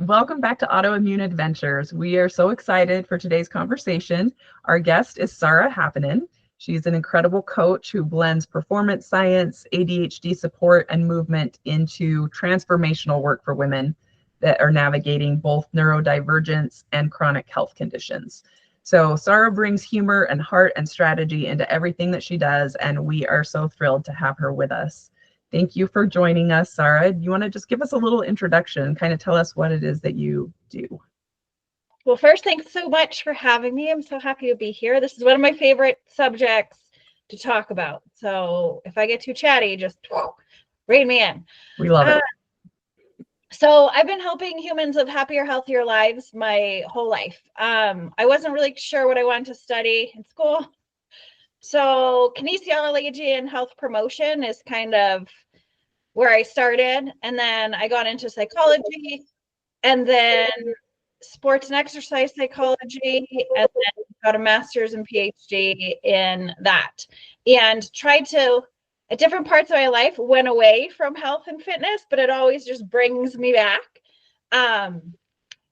Welcome back to Autoimmune Adventures. We are so excited for today's conversation. Our guest is Saara Haapanen. She's an incredible coach who blends performance science, ADHD support, and movement into transformational work for women that are navigating both neurodivergence and chronic health conditions. So Saara brings humor and heart and strategy into everything that she does, and we are so thrilled to have her with us. Thank you for joining us, Saara. You want to just give us a little introduction, kind of tell us what it is that you do? Well, first, thanks so much for having me. I'm so happy to be here. This is one of my favorite subjects to talk about. So if I get too chatty, just rein me in. We love it. So I've been helping humans live happier, healthier lives my whole life. I wasn't really sure what I wanted to study in school. So kinesiology and health promotion is kind of where I started. And then I got into psychology and then sports and exercise psychology, and then got a master's and PhD in that. And tried to, at different parts of my life, went away from health and fitness, but it always just brings me back.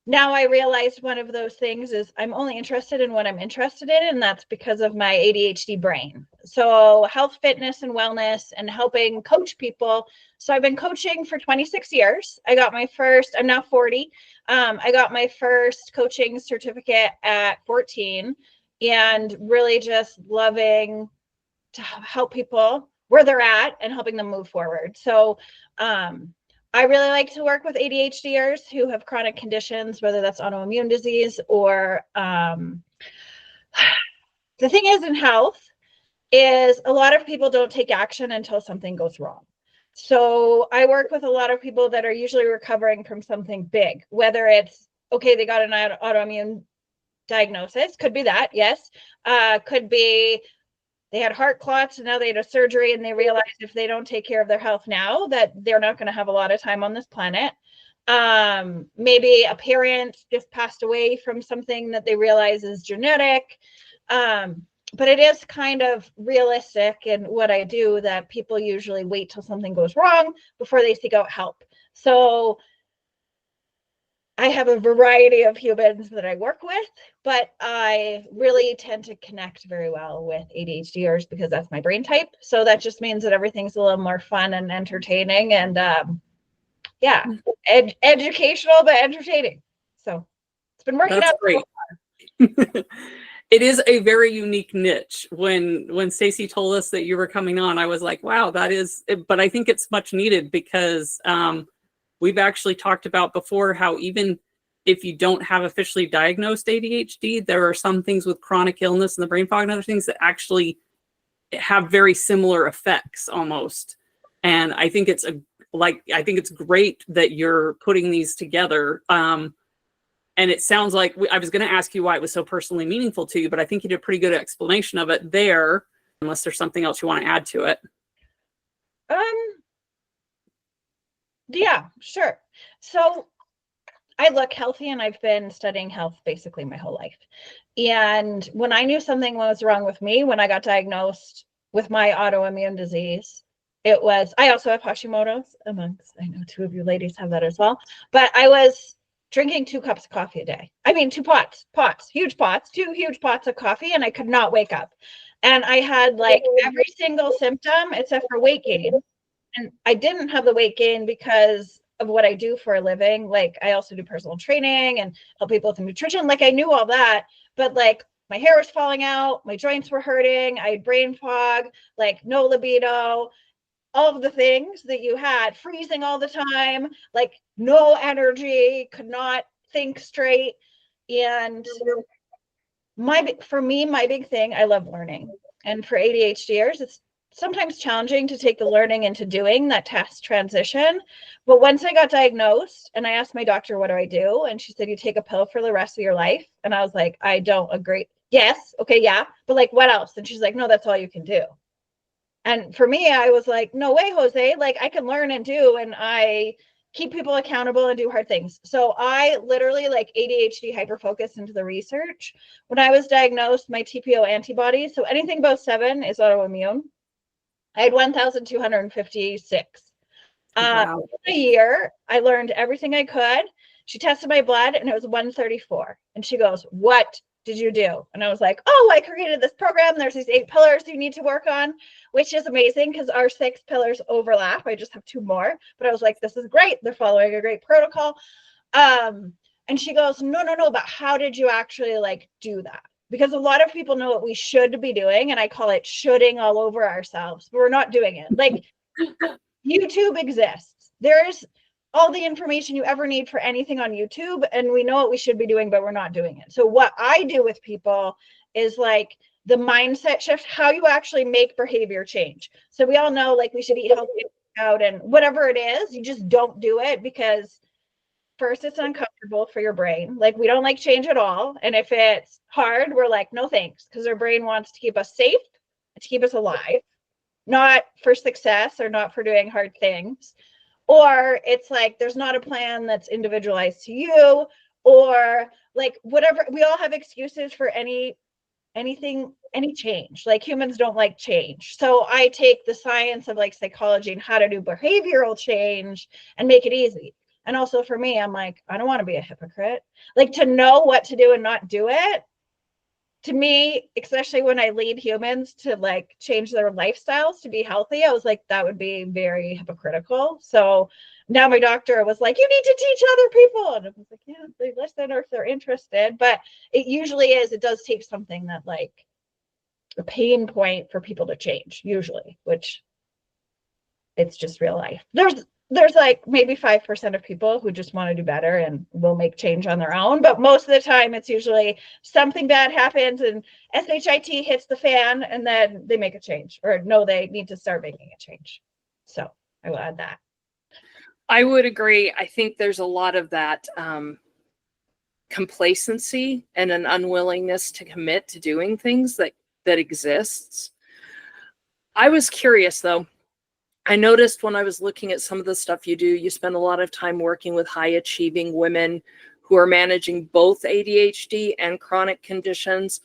Now I realized one of those things is I'm only interested in what I'm interested in, and that's because of my ADHD brain. So health, fitness, and wellness, and helping coach people. So I've been coaching for 26 years. I got my first, I'm now 40. I got my first coaching certificate at 14, and really just loving to help people where they're at and helping them move forward. So I really like to work with ADHDers who have chronic conditions, whether that's autoimmune disease or the thing is in health is a lot of people don't take action until something goes wrong. So I work with a lot of people that are usually recovering from something big, whether it's, okay, they got an autoimmune diagnosis, could be that, yes. Could be they had heart clots and now they had a surgery and they realized if they don't take care of their health now that they're not going to have a lot of time on this planet. Maybe a parent just passed away from something that they realize is genetic. But it is kind of realistic in what I do that people usually wait till something goes wrong before they seek out help. So I have a variety of humans that I work with, but I really tend to connect very well with ADHDers because that's my brain type. So that just means that everything's a little more fun and entertaining and educational, but entertaining. So it's been working out great. It is a very unique niche. When Stacey told us that you were coming on, I was like, wow, that is, but I think it's much needed because we've actually talked about before how even if you don't have officially diagnosed ADHD, there are some things with chronic illness and the brain fog and other things that actually have very similar effects almost. And I think it's great that you're putting these together. And it sounds like I was going to ask you why it was so personally meaningful to you, but I think you did a pretty good explanation of it there, unless there's something else you want to add to it. Yeah, sure. So I look healthy and I've been studying health basically my whole life. And when I knew something was wrong with me, when I got diagnosed with my autoimmune disease, it was, I also have Hashimoto's amongst, I know 2 of you ladies have that as well, but I was drinking 2 cups of coffee a day. I mean, 2 pots, huge pots, 2 huge pots of coffee, and I could not wake up. And I had like every single symptom except for weight gain. And I didn't have the weight gain because of what I do for a living. Like I also do personal training and help people with nutrition. Like I knew all that, but like my hair was falling out, my joints were hurting, I had brain fog, like no libido, all of the things that you had, freezing all the time, like no energy, could not think straight. And for me, my big thing, I love learning. And for ADHDers, it's sometimes challenging to take the learning into doing that task transition. But once I got diagnosed and I asked my doctor, what do I do? And she said, you take a pill for the rest of your life. And I was like, I don't agree. Yes. Okay. Yeah. But like, what else? And she's like, no, that's all you can do. And for me, I was like, no way, Jose, like I can learn and do, and I keep people accountable and do hard things. So I literally like ADHD hyperfocus into the research. When I was diagnosed, my TPO antibodies, so anything above 7 is autoimmune. I had 1,256. Wow. In a year, I learned everything I could. She tested my blood and it was 134. And she goes, what did you do? And I was like, oh, I created this program. There's these 8 pillars you need to work on, which is amazing because our 6 pillars overlap. I just have 2 more. But I was like, this is great. They're following a great protocol. And she goes, no, but how did you actually like do that? Because a lot of people know what we should be doing, and I call it shoulding all over ourselves, but we're not doing it. Like YouTube exists. There's all the information you ever need for anything on YouTube, and we know what we should be doing, but we're not doing it. So what I do with people is like the mindset shift, how you actually make behavior change. So we all know like we should eat healthy out and whatever it is, you just don't do it because first, it's uncomfortable for your brain. Like we don't like change at all. And if it's hard, we're like, no thanks, because our brain wants to keep us safe, to keep us alive, not for success or not for doing hard things. Or it's like, there's not a plan that's individualized to you, or like whatever. We all have excuses for anything, any change. Like humans don't like change. So I take the science of like psychology and how to do behavioral change and make it easy. And also for me, I'm like, I don't want to be a hypocrite. Like to know what to do and not do it, to me, especially when I lead humans to like change their lifestyles to be healthy, I was like, that would be very hypocritical. So now my doctor was like, you need to teach other people. And I was like, yeah, they listen or if they're interested. But it usually is, it does take something that like a pain point for people to change, usually, which it's just real life. There's like maybe 5% of people who just want to do better and will make change on their own. But most of the time it's usually something bad happens and SHIT hits the fan and then they make a change or no, they need to start making a change. So I will add that. I would agree. I think there's a lot of that complacency and an unwillingness to commit to doing things that exists. I was curious though. I noticed when I was looking at some of the stuff you do, you spend a lot of time working with high achieving women who are managing both ADHD and chronic conditions.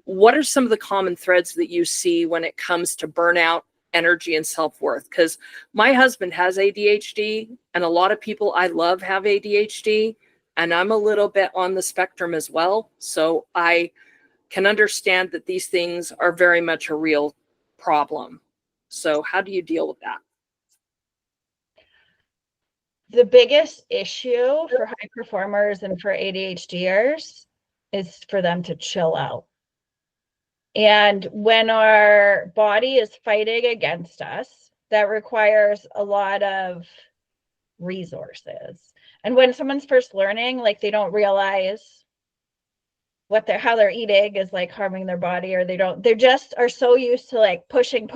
What are some of the common threads that you see when it comes to burnout, energy, and self-worth? Because my husband has ADHD and a lot of people I love have ADHD, and I'm a little bit on the spectrum as well. So I can understand that these things are very much a real problem. So how do you deal with that? The biggest issue for high performers and for ADHDers is for them to chill out. And when our body is fighting against us, that requires a lot of resources. And when someone's first learning, like they don't realize how they're eating is like harming their body, or they just are so used to like pushing.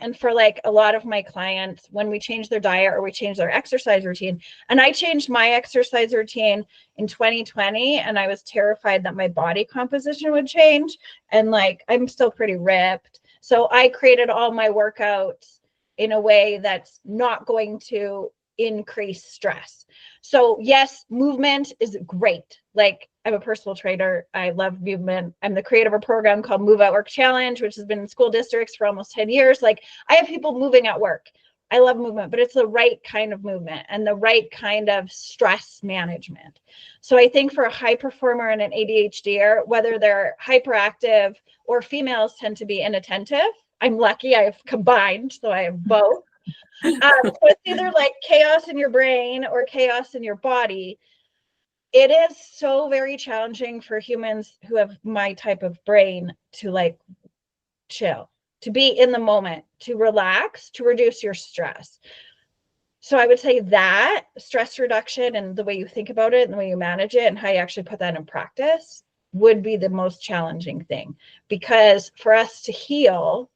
And for like a lot of my clients, when we change their diet or we change their exercise routine, and I changed my exercise routine in 2020, and I was terrified that my body composition would change. And like, I'm still pretty ripped. So I created all my workouts in a way that's not going to increase stress. So yes, movement is great. Like I'm a personal trainer. I love movement. I'm the creator of a program called Move at Work Challenge, which has been in school districts for almost 10 years. Like I have people moving at work. I love movement, but it's the right kind of movement and the right kind of stress management. So I think for a high performer and an ADHDer, whether they're hyperactive or females tend to be inattentive. I'm lucky I have combined, so I have both. So it's either like chaos in your brain or chaos in your body. It is so very challenging for humans who have my type of brain to like chill, to be in the moment, to relax, to reduce your stress. So I would say that stress reduction and the way you think about it and the way you manage it and how you actually put that in practice would be the most challenging thing. Because for us to heal,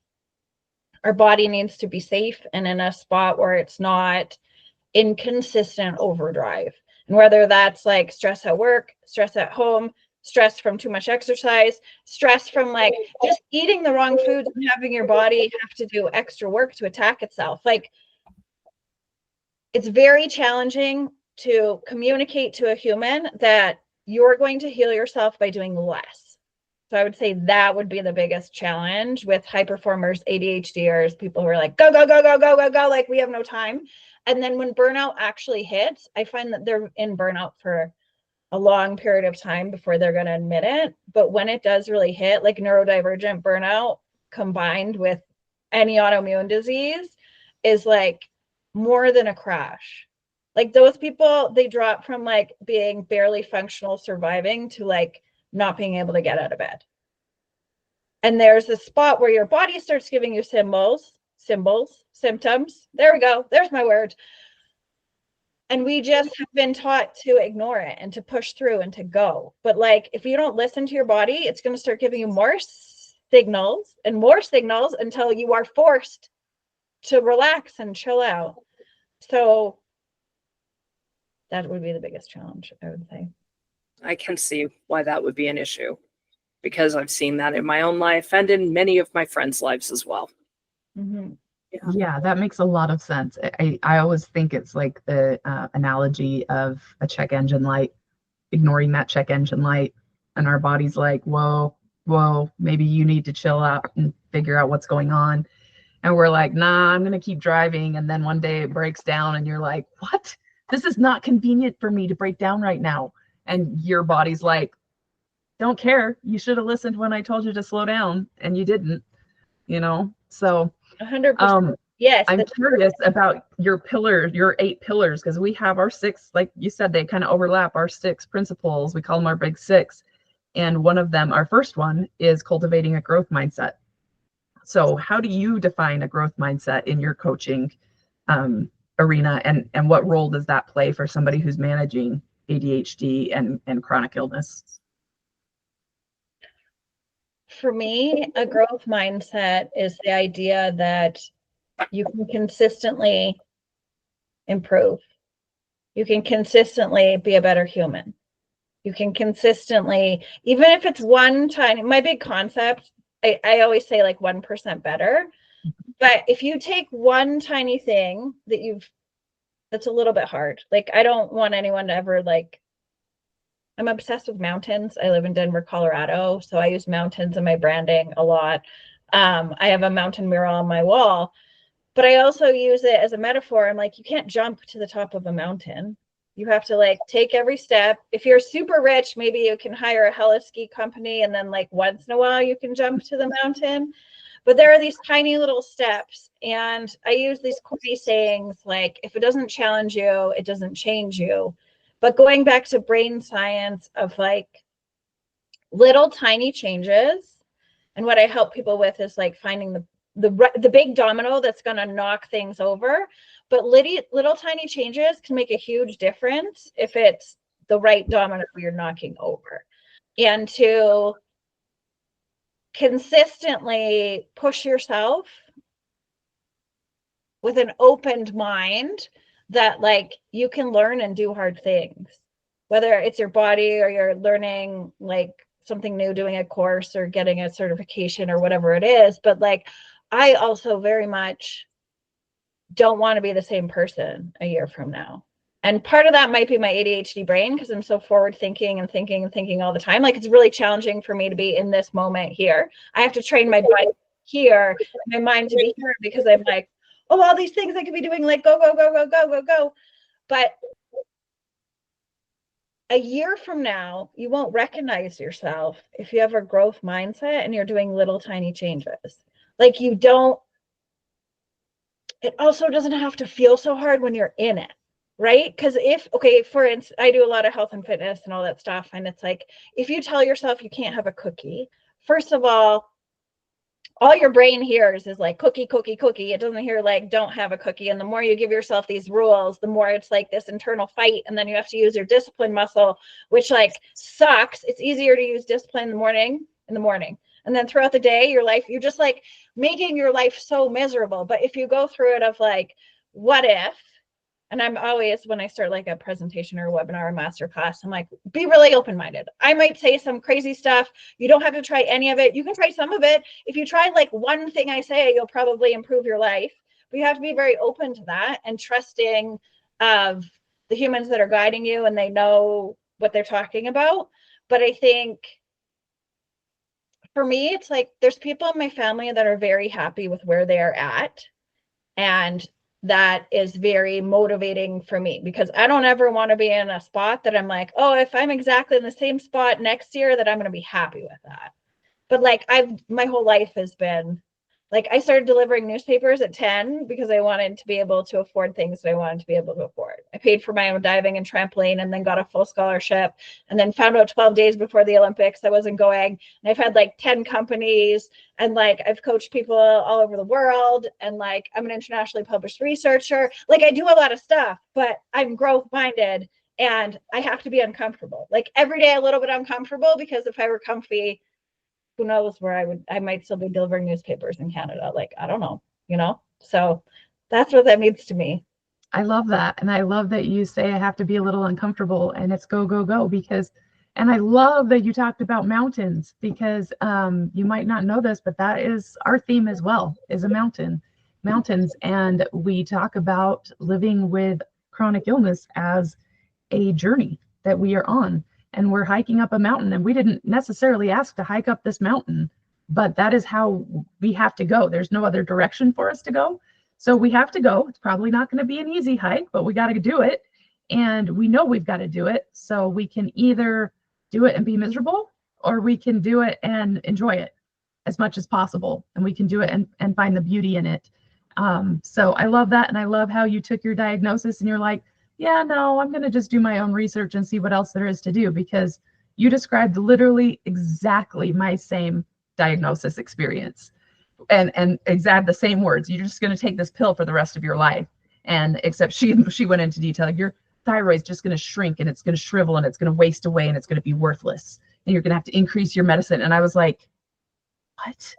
our body needs to be safe and in a spot where it's not inconsistent overdrive. And whether that's like stress at work, stress at home, stress from too much exercise, stress from like just eating the wrong foods and having your body have to do extra work to attack itself. Like it's very challenging to communicate to a human that you're going to heal yourself by doing less. So I would say that would be the biggest challenge with high performers, ADHDers, people who are like, go, go, go, go, go, go, go, like we have no time. And then when burnout actually hits, I find that they're in burnout for a long period of time before they're going to admit it. But when it does really hit, like neurodivergent burnout combined with any autoimmune disease is like more than a crash. Like those people, they drop from like being barely functional surviving to like not being able to get out of bed. And there's a spot where your body starts giving you symptoms. There we go. There's my word. And we just have been taught to ignore it and to push through and to go. But like, if you don't listen to your body, it's going to start giving you more signals until you are forced to relax and chill out. So that would be the biggest challenge, I would say. I can see why that would be an issue, because I've seen that in my own life and in many of my friends' lives as well. Mm-hmm. Yeah, that makes a lot of sense. I always think it's like the analogy of a check engine light, ignoring that check engine light, and our body's like, whoa, maybe you need to chill out and figure out what's going on. And we're like, nah, I'm going to keep driving. And then one day it breaks down and you're like, what? This is not convenient for me to break down right now. And your body's like, don't care. You should have listened when I told you to slow down, and you didn't, So 100%. Yes. I'm curious about your 8 pillars, because we have our 6, like you said, they kind of overlap, our 6 principles. We call them our big 6. And one of them, our first one, is cultivating a growth mindset. So how do you define a growth mindset in your coaching arena, and what role does that play for somebody who's managing ADHD and chronic illness? For me, a growth mindset is the idea that you can consistently improve. You can consistently be a better human. You can consistently, even if it's one tiny, my big concept, I always say like 1% better. But if you take one tiny thing that's a little bit hard. Like, I don't want anyone to ever I'm obsessed with mountains. I live in Denver, Colorado. So I use mountains in my branding a lot. I have a mountain mural on my wall, but I also use it as a metaphor. I'm like, you can't jump to the top of a mountain. You have to take every step. If you're super rich, maybe you can hire a heli-ski company, and then once in a while you can jump to the mountain. But there are these tiny little steps, and I use these corny sayings like, if it doesn't challenge you, it doesn't change you. But going back to brain science of little tiny changes, and what I help people with is finding the big domino that's going to knock things over. But little tiny changes can make a huge difference if it's the right domino you're knocking over. And to consistently push yourself with an opened mind that you can learn and do hard things, whether it's your body or you're learning something new, doing a course or getting a certification or whatever it is. But I also very much don't want to be the same person a year from now. And part of that might be my ADHD brain, because I'm so forward thinking and thinking all the time. It's really challenging for me to be in this moment here. I have to train my body here, my mind to be here, because I'm all these things I could be doing, go. But a year from now, you won't recognize yourself if you have a growth mindset and you're doing little tiny changes. It also doesn't have to feel so hard when you're in it, right? Because for instance, I do a lot of health and fitness and all that stuff. And it's if you tell yourself you can't have a cookie, first of all your brain hears is cookie. It doesn't hear don't have a cookie. And the more you give yourself these rules, the more it's this internal fight. And then you have to use your discipline muscle, which sucks. It's easier to use discipline in the morning. And then throughout the day, your life, you're just making your life so miserable. But if you go through it of what if, and I'm always, when I start a presentation or a webinar or masterclass, I'm be really open-minded. I might say some crazy stuff. You don't have to try any of it. You can try some of it. If you try one thing I say, you'll probably improve your life. But you have to be very open to that and trusting of the humans that are guiding you, and they know what they're talking about. But I think for me, it's like there's people in my family that are very happy with where they are at. And that is very motivating for me, because I don't ever want to be in a spot that I'm like, oh, if I'm exactly in the same spot next year, that I'm going to be happy with that. But like my whole life has been like, I started delivering newspapers at 10 because I wanted to be able to afford things that I wanted to be able to afford. I paid for my own diving and trampoline, and then got a full scholarship, and then found out 12 days before the Olympics I wasn't going. And I've had like 10 companies, and like I've coached people all over the world, and like I'm an internationally published researcher. Like I do a lot of stuff, but I'm growth minded, and I have to be uncomfortable. Like every day a little bit uncomfortable, because if I were comfy, who knows where I might still be delivering newspapers in Canada. Like, I don't know, So that's what that means to me. I love that. And I love that you say I have to be a little uncomfortable, and it's go, go, go, and I love that you talked about mountains, because you might not know this, but that is our theme as well, is mountains. And we talk about living with chronic illness as a journey that we are on. And we're hiking up a mountain, and we didn't necessarily ask to hike up this mountain, but that is how we have to go. There's no other direction for us to go. So we have to go. It's probably not going to be an easy hike, but we got to do it. And we know we've got to do it. So we can either do it and be miserable, or we can do it and enjoy it as much as possible. And we can do it and find the beauty in it. So I love that. And I love how you took your diagnosis and you're like, yeah, no, I'm going to just do my own research and see what else there is to do, because you described literally exactly my same diagnosis experience, and exact the same words. You're just going to take this pill for the rest of your life. And except she went into detail. Your thyroid's just going to shrink, and it's going to shrivel, and it's going to waste away, and it's going to be worthless. And you're going to have to increase your medicine. And I was like, what?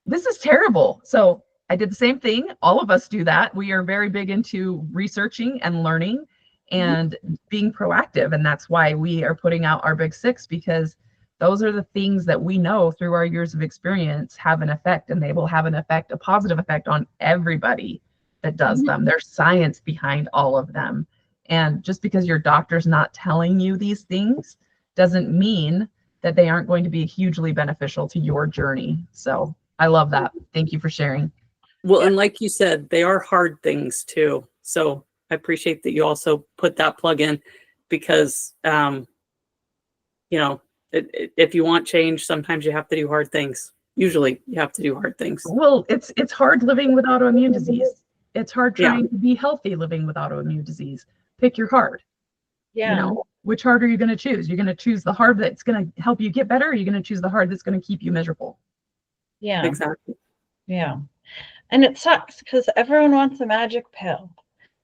This is terrible. So I did the same thing. All of us do that. We are very big into researching and learning and being proactive. And that's why we are putting out our Big Six, because those are the things that we know through our years of experience have an effect, and they will have an effect, a positive effect on everybody that does them. There's science behind all of them. And just because your doctor's not telling you these things doesn't mean that they aren't going to be hugely beneficial to your journey. So I love that. Thank you for sharing. Well, and like you said, they are hard things too. So I appreciate that you also put that plug in, because, if you want change, sometimes you have to do hard things. Usually you have to do hard things. Well, it's hard living with autoimmune disease. It's hard trying to be healthy living with autoimmune disease. Pick your hard. Yeah. Which hard are you going to choose? You're going to choose the hard that's going to help you get better, or you're going to choose the hard that's going to keep you miserable? Yeah. Exactly. Yeah. And it sucks because everyone wants a magic pill.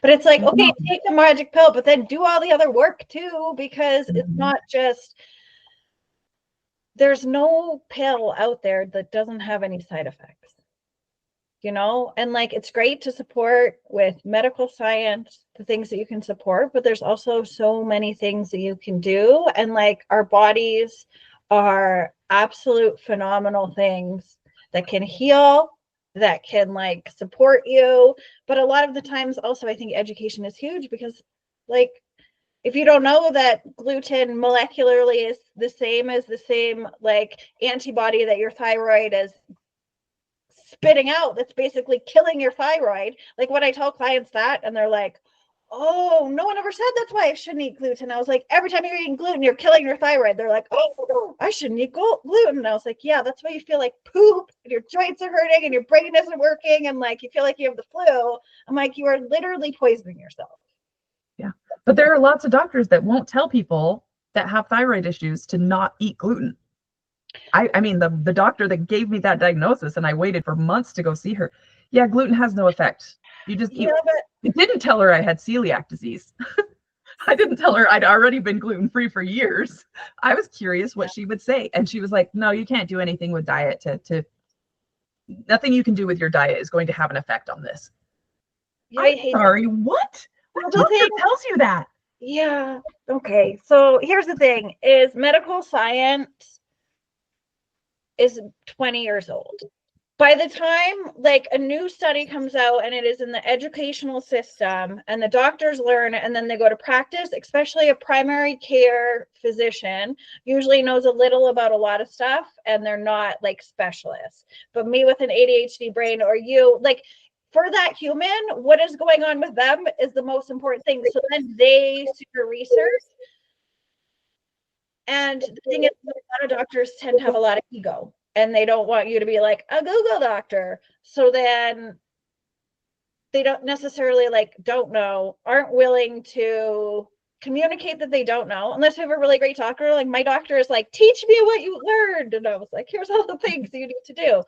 But it's like, okay, take the magic pill, but then do all the other work too, because it's not just, there's no pill out there that doesn't have any side effects, and like, it's great to support with medical science, the things that you can support, but there's also so many things that you can do. And like, our bodies are absolute phenomenal things that can heal, that can like support you. But a lot of the times also, I think education is huge, because like, if you don't know that gluten molecularly is the same like antibody that your thyroid is spitting out, that's basically killing your thyroid. Like when I tell clients that, and they're like, oh, no one ever said that's why I shouldn't eat gluten. I was like, every time you're eating gluten, you're killing your thyroid. They're like, oh, I shouldn't eat gluten. And I was like, yeah, that's why you feel like poop, and your joints are hurting, and your brain isn't working, and like you feel like you have the flu. I'm like, you are literally poisoning yourself. Yeah. But there are lots of doctors that won't tell people that have thyroid issues to not eat gluten. I mean, the doctor that gave me that diagnosis, and I waited for months to go see her. Yeah, gluten has no effect. You just eat. It didn't tell her I had celiac disease. I didn't tell her I'd already been gluten-free for years. I was curious what she would say. And she was like, no, you can't do anything with diet nothing you can do with your diet is going to have an effect on this. Yeah, I'm sorry, what? What doctor tells you that? Yeah. Okay. So here's the thing: is medical science is 20 years old. by the time like a new study comes out and it is in the educational system and the doctors learn and then they go to practice, especially a primary care physician usually knows a little about a lot of stuff and they're not like specialists. But me with an ADHD brain, or you, like, for that human, what is going on with them is the most important thing. So then they super research. And the thing is, a lot of doctors tend to have a lot of ego and they don't want you to be like a Google doctor. So then they don't necessarily like don't know, aren't willing to communicate that they don't know, unless you have a really great doctor. Like my doctor is like, teach me what you learned. And I was like, here's all the things you need to do.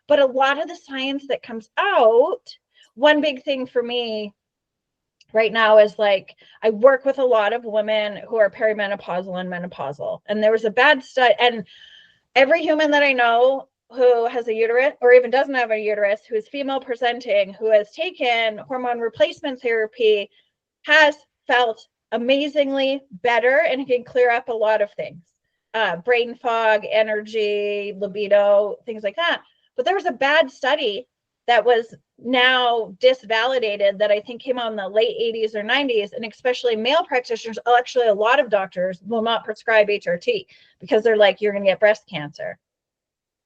But a lot of the science that comes out, one big thing for me right now is like, I work with a lot of women who are perimenopausal and menopausal. And there was a bad study, and every human that I know who has a uterus or even doesn't have a uterus, who is female presenting, who has taken hormone replacement therapy, has felt amazingly better, and it can clear up a lot of things. Brain fog, energy, libido, things like that. But there was a bad study that was now disvalidated that I think came out in the late 80s or 90s, and especially male practitioners, actually a lot of doctors will not prescribe HRT because they're like, you're going to get breast cancer.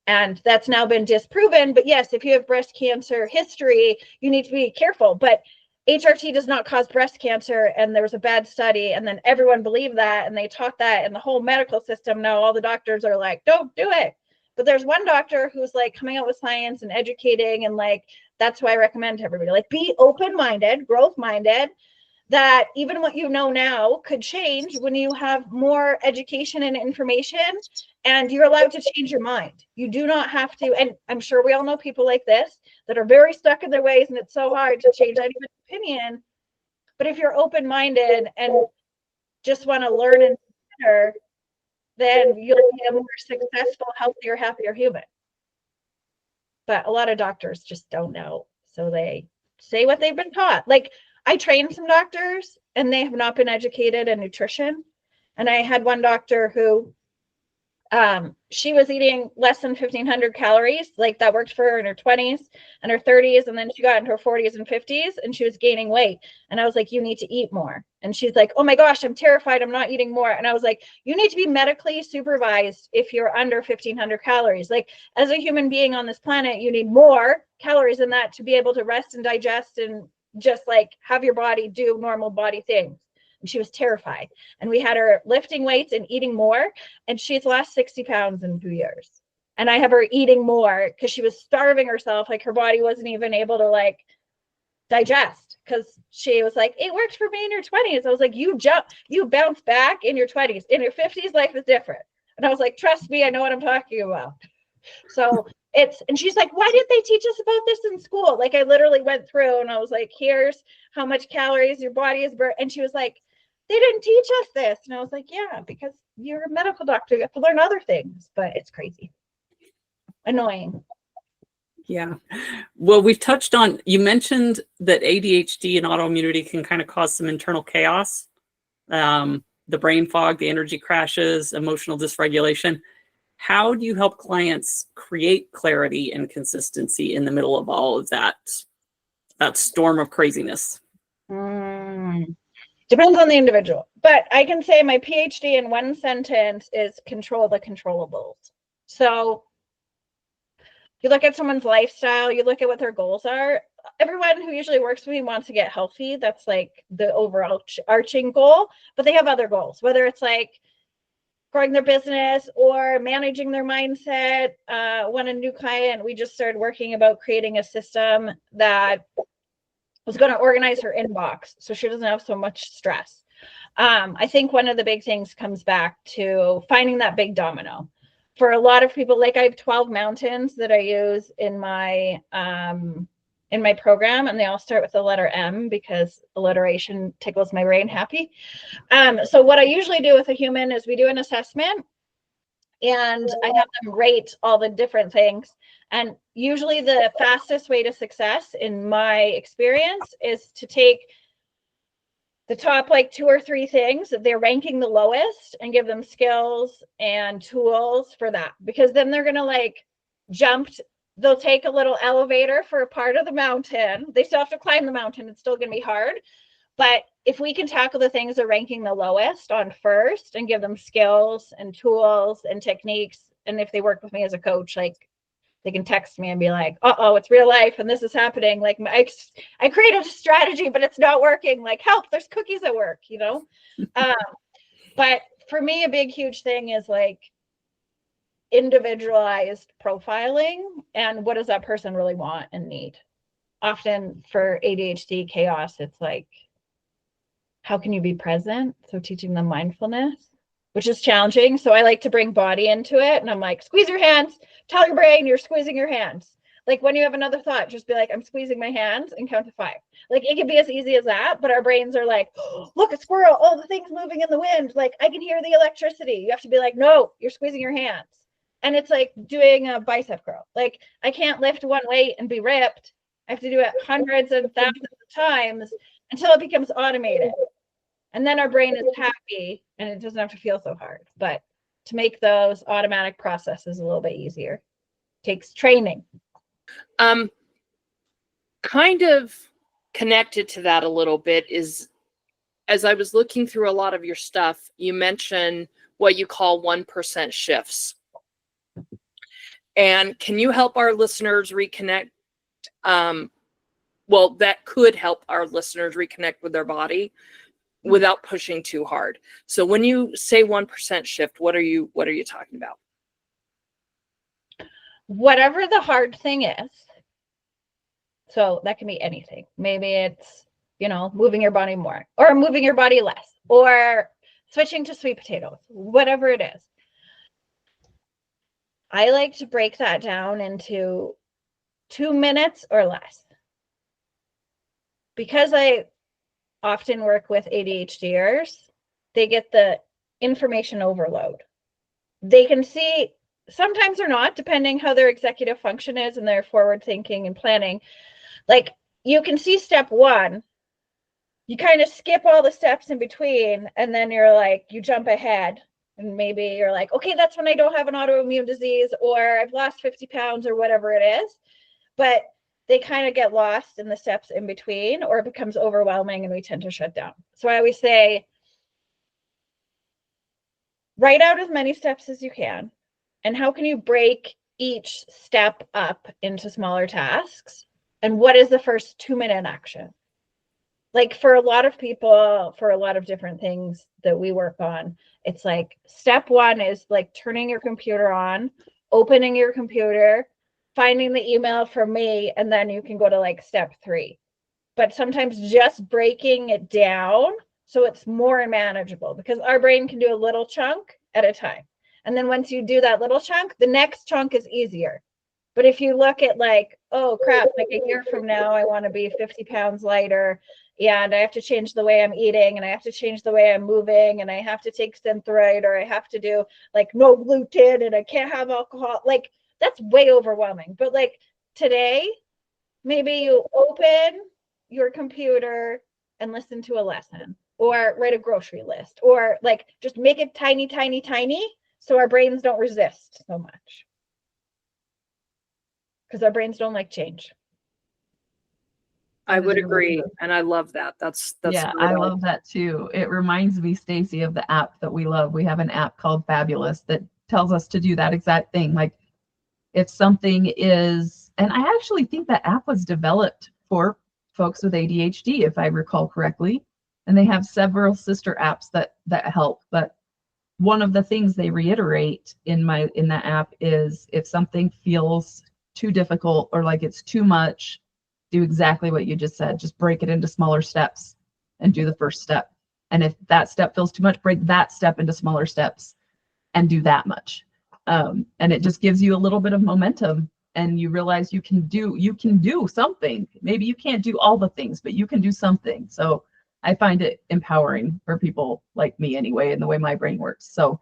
And that's now been disproven. But yes, if you have breast cancer history, you need to be careful. But HRT does not cause breast cancer, and there was a bad study, and then everyone believed that, and they taught that in the whole medical system. Now all the doctors are like, don't do it. But there's one doctor who's like coming out with science and educating, and like, that's why I recommend to everybody, like, be open-minded, growth-minded, that even what you know now could change when you have more education and information, and you're allowed to change your mind. You do not have to, and I'm sure we all know people like this that are very stuck in their ways, and it's so hard to change anyone's opinion. But if you're open-minded and just want to learn and better, then you'll be a more successful, healthier, happier human. But a lot of doctors just don't know. So they say what they've been taught. Like, I trained some doctors and they have not been educated in nutrition. And I had one doctor who, she was eating less than 1,500 calories. Like, that worked for her in her 20s and her 30s. And then she got into her 40s and 50s and she was gaining weight. And I was like, you need to eat more. And she's like, oh my gosh, I'm terrified. I'm not eating more. And I was like, you need to be medically supervised if you're under 1,500 calories. Like, as a human being on this planet, you need more calories than that to be able to rest and digest and just like have your body do normal body things. And she was terrified. And we had her lifting weights and eating more. And she's lost 60 pounds in 2 years. And I have her eating more because she was starving herself. Like, her body wasn't even able to like digest, because she was like, it worked for me in your 20s. I was like, you bounce back in your 20s. In your 50s, life is different. And I was like, trust me, I know what I'm talking about. So and she's like, why didn't they teach us about this in school? Like, I literally went through and I was like, here's how much calories your body is burnt. And she was like, they didn't teach us this. And I was like, yeah, because you're a medical doctor, you have to learn other things. But it's crazy. Annoying. Yeah. Well, we've touched on, you mentioned that ADHD and autoimmunity can kind of cause some internal chaos. The brain fog, the energy crashes, emotional dysregulation. How do you help clients create clarity and consistency in the middle of all of that storm of craziness? Depends on the individual. But I can say my PhD in one sentence is control the controllables. So you look at someone's lifestyle, you look at what their goals are. Everyone who usually works with me wants to get healthy. That's like the overarching goal, but they have other goals, whether it's like growing their business or managing their mindset. When a new client, we just started working about creating a system that was going to organize her inbox so she doesn't have so much stress. I think one of the big things comes back to finding that big domino. For a lot of people, like, I have 12 mountains that I use in my program, and they all start with the letter M because alliteration tickles my brain happy. So what I usually do with a human is we do an assessment, and I have them rate all the different things. And usually the fastest way to success, in my experience, is to take the top like 2 or 3 things that they're ranking the lowest and give them skills and tools for that, because then they're going to like jump they'll take a little elevator for a part of the mountain. They still have to climb the mountain. It's still going to be hard. But if we can tackle the things that are ranking the lowest on first and give them skills and tools and techniques, and if they work with me as a coach, like they can text me and be like, uh-oh, it's real life and this is happening. Like I created a strategy, but it's not working. Like, help, there's cookies at work, you know? But for me, a big, huge thing is like individualized profiling and what does that person really want and need. Often for ADHD chaos, it's like, how can you be present? So teaching them mindfulness, which is challenging. So I like to bring body into it. And I'm like, squeeze your hands, tell your brain you're squeezing your hands. Like when you have another thought, just be like, I'm squeezing my hands and count to 5. Like it can be as easy as that, but our brains are like, oh, look, a squirrel, all the things moving in the wind. Like I can hear the electricity. You have to be like, no, you're squeezing your hands. And it's like doing a bicep curl. Like I can't lift one weight and be ripped. I have to do it hundreds and thousands of times until it becomes automated. And then our brain is happy and it doesn't have to feel so hard. But to make those automatic processes a little bit easier takes training. Kind of connected to that a little bit is, as I was looking through a lot of your stuff, you mentioned what you call 1% shifts. And can you help our listeners reconnect? Well, that could help our listeners reconnect with their body without pushing too hard. So when you say 1% shift, what are you talking about? Whatever the hard thing is. So that can be anything. Maybe it's, moving your body more or moving your body less or switching to sweet potatoes, whatever it is. I like to break that down into 2 minutes or less. Because I often work with ADHDers, they get the information overload. They can see, sometimes or not, depending how their executive function is and their forward thinking and planning. Like you can see step 1, you kind of skip all the steps in between, and then you're like, you jump ahead. And maybe you're like, okay, that's when I don't have an autoimmune disease or I've lost 50 pounds or whatever it is. But they kind of get lost in the steps in between or it becomes overwhelming and we tend to shut down. So I always say, write out as many steps as you can. And how can you break each step up into smaller tasks? And what is the first 2-minute action? Like for a lot of people, for a lot of different things that we work on, it's like step 1 is like turning your computer on, opening your computer, finding the email from me, and then you can go to like step 3. But sometimes just breaking it down so it's more manageable because our brain can do a little chunk at a time. And then once you do that little chunk, the next chunk is easier. But if you look at like, oh crap, like a year from now, I want to be 50 pounds lighter. And I have to change the way I'm eating and I have to change the way I'm moving and I have to take Synthroid or I have to do like no gluten and I can't have alcohol. Like that's way overwhelming. But like today, maybe you open your computer and listen to a lesson or write a grocery list or like just make it tiny, tiny, tiny so our brains don't resist so much. Because our brains don't like change. I would agree, and I love that. That's yeah, I love that too. It reminds me, Stacy, of the app that we love. We have an app called Fabulous that tells us to do that exact thing. Like if something is, and I actually think that app was developed for folks with ADHD, if I recall correctly, and they have several sister apps that help. But one of the things they reiterate in that app is if something feels too difficult or like it's too much, do exactly what you just said. Just break it into smaller steps and do the first step. And if that step feels too much, break that step into smaller steps and do that much. And it just gives you a little bit of momentum and you realize you can do something. Maybe you can't do all the things, but you can do something. So I find it empowering for people like me anyway, and the way my brain works. So,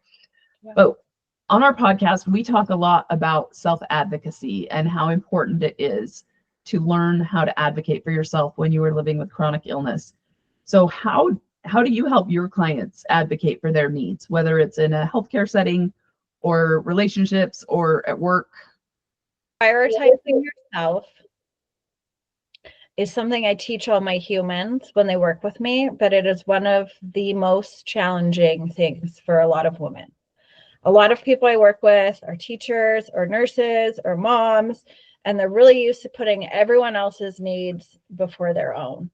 but on our podcast, we talk a lot about self-advocacy and how important it is to learn how to advocate for yourself when you are living with chronic illness. So how do you help your clients advocate for their needs, whether it's in a healthcare setting or relationships or at work? prioritizing yourself is something I teach all my humans when they work with me, but it is one of the most challenging things for a lot of women. A lot of people I work with are teachers or nurses or moms, and they're really used to putting everyone else's needs before their own.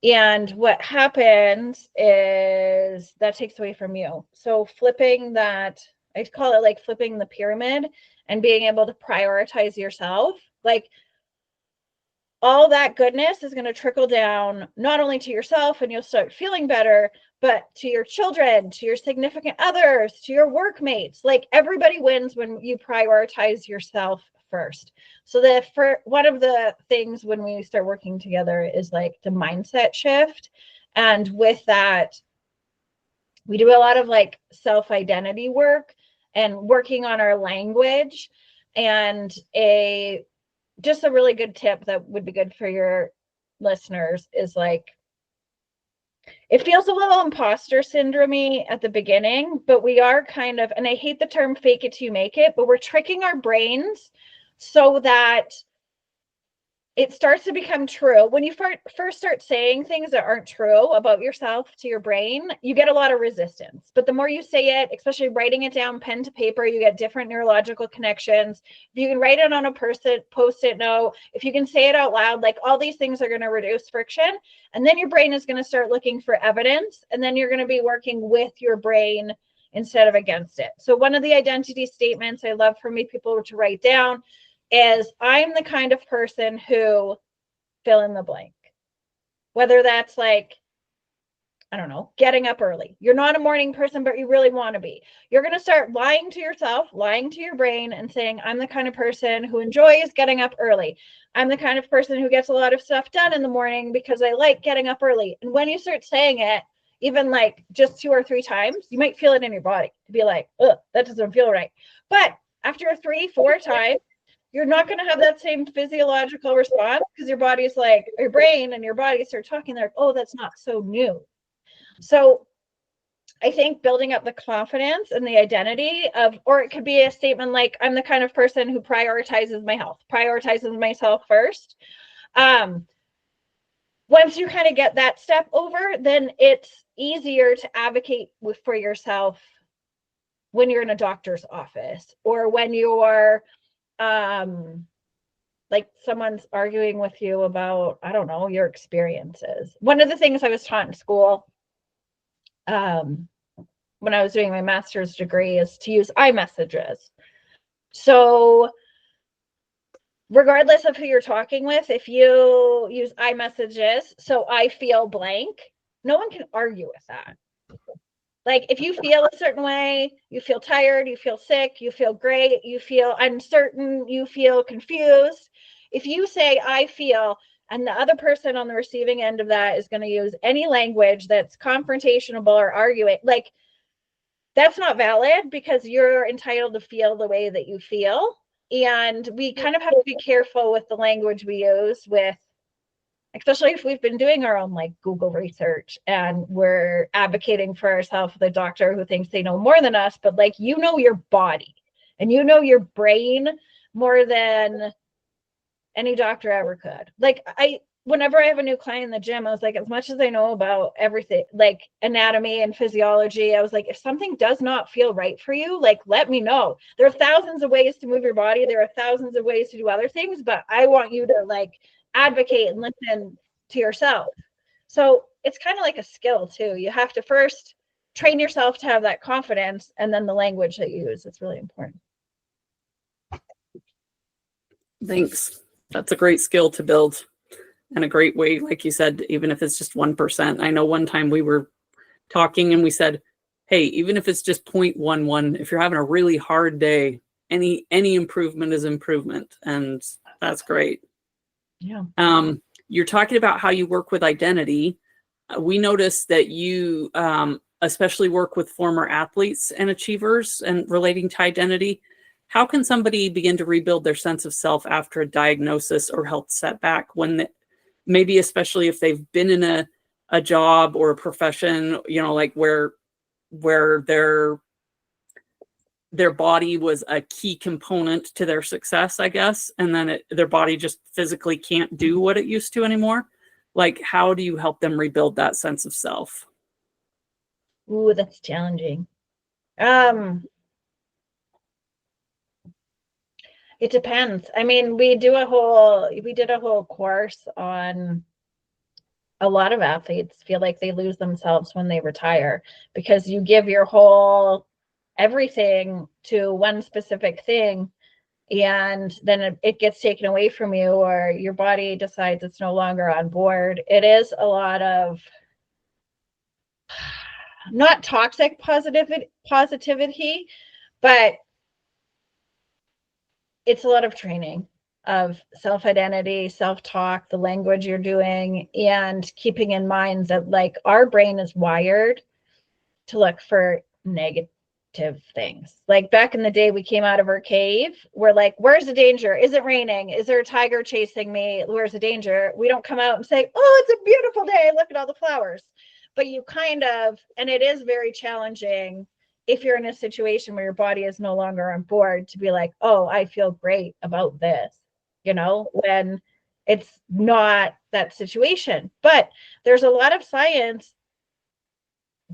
And what happens is that takes away from you. So flipping that, I call it like flipping the pyramid and being able to prioritize yourself, like all that goodness is going to trickle down not only to yourself and you'll start feeling better, but to your children, to your significant others, to your workmates. Like everybody wins when you prioritize yourself first. So for one of the things when we start working together is like the mindset shift. And with that, we do a lot of like self-identity work and working on our language. And just a really good tip that would be good for your listeners is like, it feels a little imposter syndrome-y at the beginning, but we are kind of, and I hate the term fake it till you make it, but we're tricking our brains so that it starts to become true. When you first start saying things that aren't true about yourself to your brain, you get a lot of resistance. But the more you say it, especially writing it down pen to paper, you get different neurological connections. If you can write it on a post-it note, if you can say it out loud, like all these things are going to reduce friction. And then your brain is going to start looking for evidence. And then you're going to be working with your brain instead of against it. So one of the identity statements I love for me people to write down is I'm the kind of person who fill in the blank. Whether that's like, I don't know, getting up early. You're not a morning person, but you really want to be. You're going to start lying to yourself, lying to your brain and saying, I'm the kind of person who enjoys getting up early. I'm the kind of person who gets a lot of stuff done in the morning because I like getting up early. And when you start saying it, even like just 2 or 3 times, you might feel it in your body to be like, ugh, that doesn't feel right. But after 3, 4 times, you're not going to have that same physiological response because your body's like, your brain and your body start talking. They're like, oh, that's not so new. So I think building up the confidence and the identity of, or it could be a statement like, I'm the kind of person who prioritizes my health, prioritizes myself first. Once you kind of get that step over, then it's easier to advocate for yourself when you're in a doctor's office or when you're like someone's arguing with you about, I don't know, your experiences. One of the things I was taught in school when I was doing my master's degree is to use iMessages. So regardless of who you're talking with, if you use iMessages, so I feel blank, no one can argue with that. Like if you feel a certain way, you feel tired, you feel sick, you feel great, you feel uncertain, you feel confused. If you say, I feel, and the other person on the receiving end of that is going to use any language that's confrontational or arguing, like that's not valid because you're entitled to feel the way that you feel. And we kind of have to be careful with the language we use with, especially if we've been doing our own like Google research and we're advocating for ourselves with a doctor who thinks they know more than us, but like, you know, your body and you know, your brain more than any doctor ever could. Like whenever I have a new client in the gym, I was like, as much as I know about everything, like anatomy and physiology, I was like, if something does not feel right for you, like, let me know. There are thousands of ways to move your body. There are thousands of ways to do other things, but I want you to like advocate and listen to yourself. So it's kind of like a skill too. You have to first train yourself to have that confidence, and then the language that you use, it's really important. Thanks. That's a great skill to build and a great way, like you said, even if it's just 1%. I know one time we were talking and we said, hey, even if it's just 0.11, if you're having a really hard day, any improvement is improvement. And that's great. Yeah. You're talking about how you work with identity. We noticed that you especially work with former athletes and achievers and relating to identity. How can somebody begin to rebuild their sense of self after a diagnosis or health setback when maybe especially if they've been in a job or a profession, you know, like where they're their body was a key component to their success, I guess, and then their body just physically can't do what it used to anymore. Like, how do you help them rebuild that sense of self? Ooh, that's challenging. It depends. I mean, we did a whole course on a lot of athletes feel like they lose themselves when they retire because you give your whole everything to one specific thing, and then it gets taken away from you, or your body decides it's no longer on board. It is a lot of not toxic positivity, but it's a lot of training of self-identity, self-talk, the language you're doing, and keeping in mind that like our brain is wired to look for negative things. Like back in the day, we came out of our cave. We're like, where's the danger? Is it raining? Is there a tiger chasing me? Where's the danger? We don't come out and say, oh, it's a beautiful day. Look at all the flowers. But you kind of, and it is very challenging if you're in a situation where your body is no longer on board to be like, oh, I feel great about this, you know, when it's not that situation. But there's a lot of science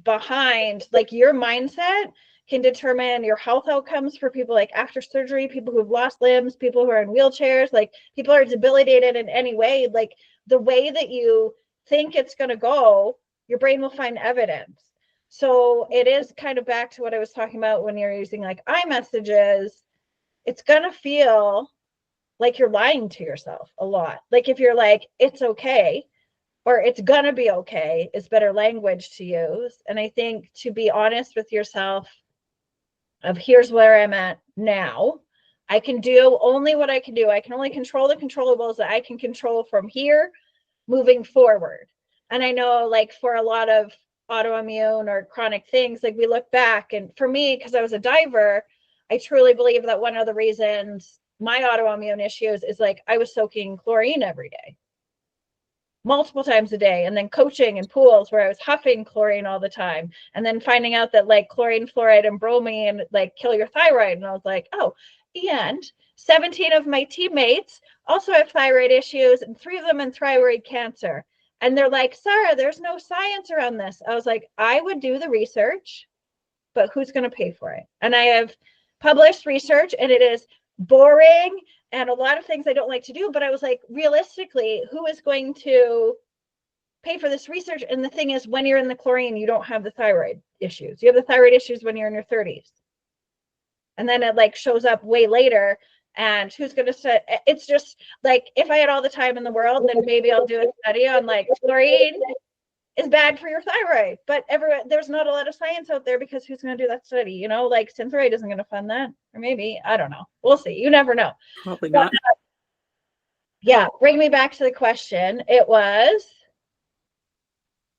behind, like, your mindset can determine your health outcomes for people like after surgery, people who've lost limbs, people who are in wheelchairs, like people are debilitated in any way. Like the way that you think it's going to go, your brain will find evidence. So it is kind of back to what I was talking about when you're using like iMessages. It's going to feel like you're lying to yourself a lot. Like if you're like, it's okay, or it's going to be okay is better language to use. And I think to be honest with yourself of here's where I'm at now. I can do only what I can do. I can only control the controllables that I can control from here moving forward. And I know like for a lot of autoimmune or chronic things, like we look back, and for me, because I was a diver, I truly believe that one of the reasons my autoimmune issues is like I was soaking chlorine every day, multiple times a day, and then coaching in pools where I was huffing chlorine all the time, and then finding out that like chlorine, fluoride, and bromine like kill your thyroid. And I was like, oh, and 17 of my teammates also have thyroid issues, and 3 of them in thyroid cancer. And they're like, Saara, there's no science around this. I was like, I would do the research, but who's going to pay for it? And I have published research, and it is boring and a lot of things I don't like to do. But I was like, realistically, who is going to pay for this research? And the thing is, when you're in the chlorine, you don't have the thyroid issues. You have the thyroid issues when you're in your 30s. And then it like shows up way later. And who's going to say, it's just like, if I had all the time in the world, then maybe I'll do a study on like chlorine is bad for your thyroid. But there's not a lot of science out there, because who's going to do that study? You know, like Synthroid isn't going to fund that, or maybe, I don't know. We'll see. You never know. Probably not. Yeah. Bring me back to the question. It was,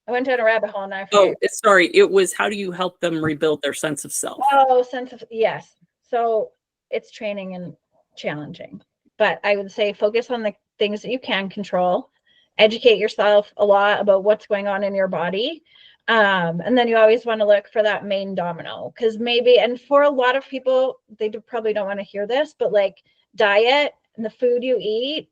I went down a rabbit hole and I forget. Oh, sorry. It was, how do you help them rebuild their sense of self? Oh, yes. So it's training and challenging, but I would say focus on the things that you can control, educate yourself a lot about what's going on in your body. And then you always want to look for that main domino, because maybe, and for a lot of people, they probably don't want to hear this, but like diet and the food you eat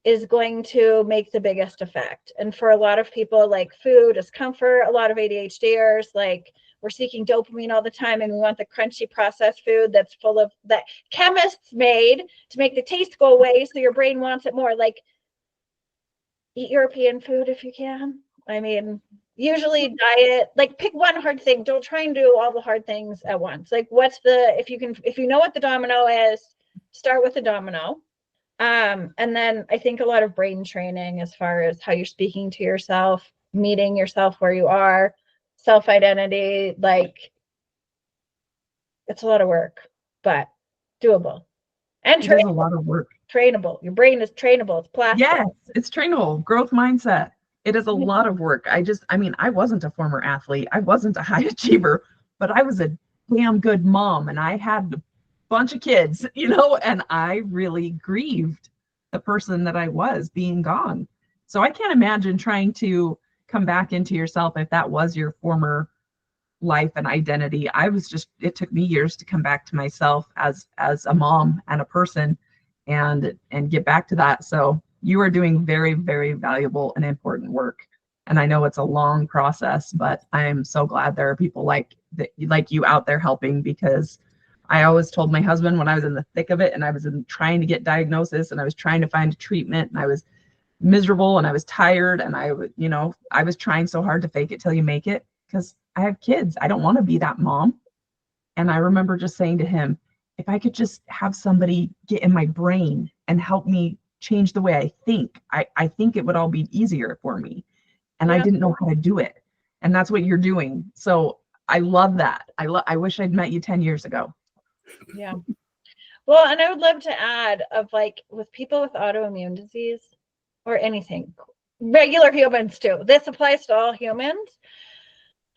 is going to make the biggest effect. And for a lot of people, like food is comfort. A lot of ADHDers, like we're seeking dopamine all the time, and we want the crunchy processed food that's full of that chemists made to make the taste go away, so your brain wants it more. Like eat European food if you can. I mean, usually diet, like pick one hard thing. Don't try and do all the hard things at once. Like what's if you know what the domino is, start with the domino. And then I think a lot of brain training as far as how you're speaking to yourself, meeting yourself where you are, self-identity, like it's a lot of work, but doable. And It is a lot of work. Trainable. Your brain is trainable. It's plastic. Yes, it's trainable. Growth mindset. It is a lot of work. I mean, I wasn't a former athlete. I wasn't a high achiever, but I was a damn good mom, and I had a bunch of kids, you know, and I really grieved the person that I was being gone. So I can't imagine trying to come back into yourself if that was your former life and identity. It took me years to come back to myself as a mom and a person and get back to that. So you are doing very, very valuable and important work. And I know it's a long process, but I am so glad there are people like you out there helping, because I always told my husband when I was in the thick of it and I was trying to get diagnosis and I was trying to find a treatment and I was miserable and I was tired and I was trying so hard to fake it till you make it, because I have kids. I don't want to be that mom. And I remember just saying to him, if I could just have somebody get in my brain and help me change the way I think, I think it would all be easier for me. And I didn't know how to do it. And that's what you're doing. So I love that. I wish I'd met you 10 years ago. Yeah. Well, and I would love to add of like with people with autoimmune disease or anything, regular humans too. This applies to all humans,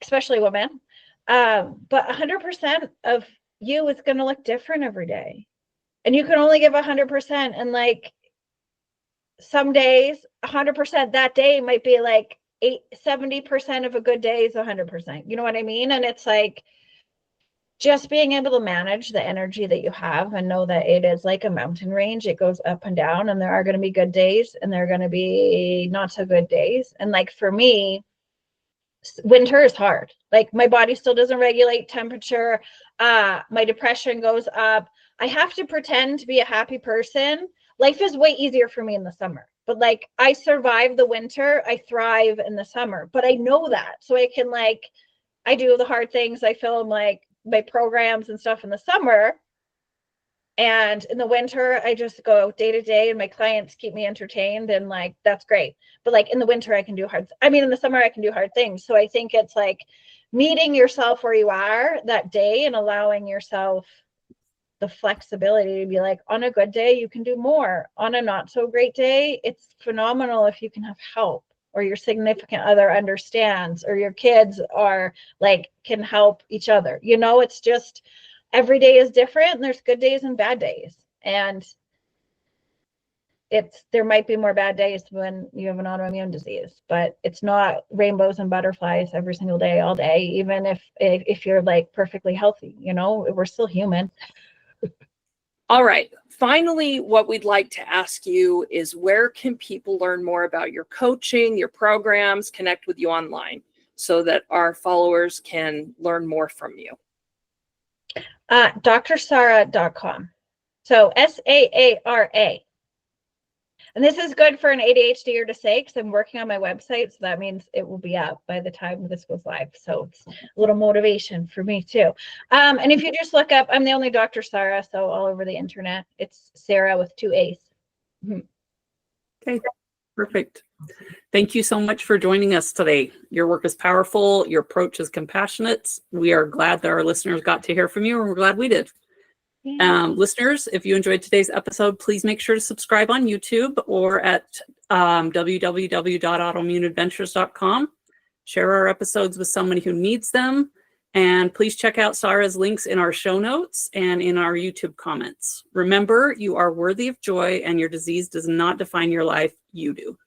especially women. But 100% of you is going to look different every day. And you can only give 100%. And like some days, 100% that day might be like 70% of a good day is 100%. You know what I mean? And it's like just being able to manage the energy that you have and know that it is like a mountain range. It goes up and down, and there are going to be good days and there are going to be not so good days. And like for me, winter is hard. Like my body still doesn't regulate temperature. My depression goes up. I have to pretend to be a happy person. Life is way easier for me in the summer. But like I survive the winter, I thrive in the summer. But I know that. So I can I do the hard things. I film like my programs and stuff in the summer. And in the winter, I just go day to day and my clients keep me entertained and like, that's great. But like in the winter, in the summer, I can do hard things. So I think it's like meeting yourself where you are that day and allowing yourself the flexibility to be like, on a good day, you can do more. On a not so great day, it's phenomenal if you can have help, or your significant other understands, or your kids are like, can help each other. It's just every day is different and there's good days and bad days. And there might be more bad days when you have an autoimmune disease, but it's not rainbows and butterflies every single day, all day, even if you're like perfectly healthy, we're still human. All right. Finally, what we'd like to ask you is, where can people learn more about your coaching, your programs, connect with you online so that our followers can learn more from you? drsaara.com. So SAARA. And this is good for an ADHDer to say, because I'm working on my website. So that means it will be up by the time this goes live. So it's a little motivation for me too. And if you just look up, I'm the only Dr. Saara. So all over the internet, it's Sarah with 2 A's. Okay, perfect. Thank you so much for joining us today. Your work is powerful. Your approach is compassionate. We are glad that our listeners got to hear from you, and we're glad we did. Listeners, if you enjoyed today's episode, please make sure to subscribe on YouTube or at www.autoimmuneadventures.com. Share our episodes with somebody who needs them. And please check out Saara's links in our show notes and in our YouTube comments. Remember, you are worthy of joy, and your disease does not define your life. You do.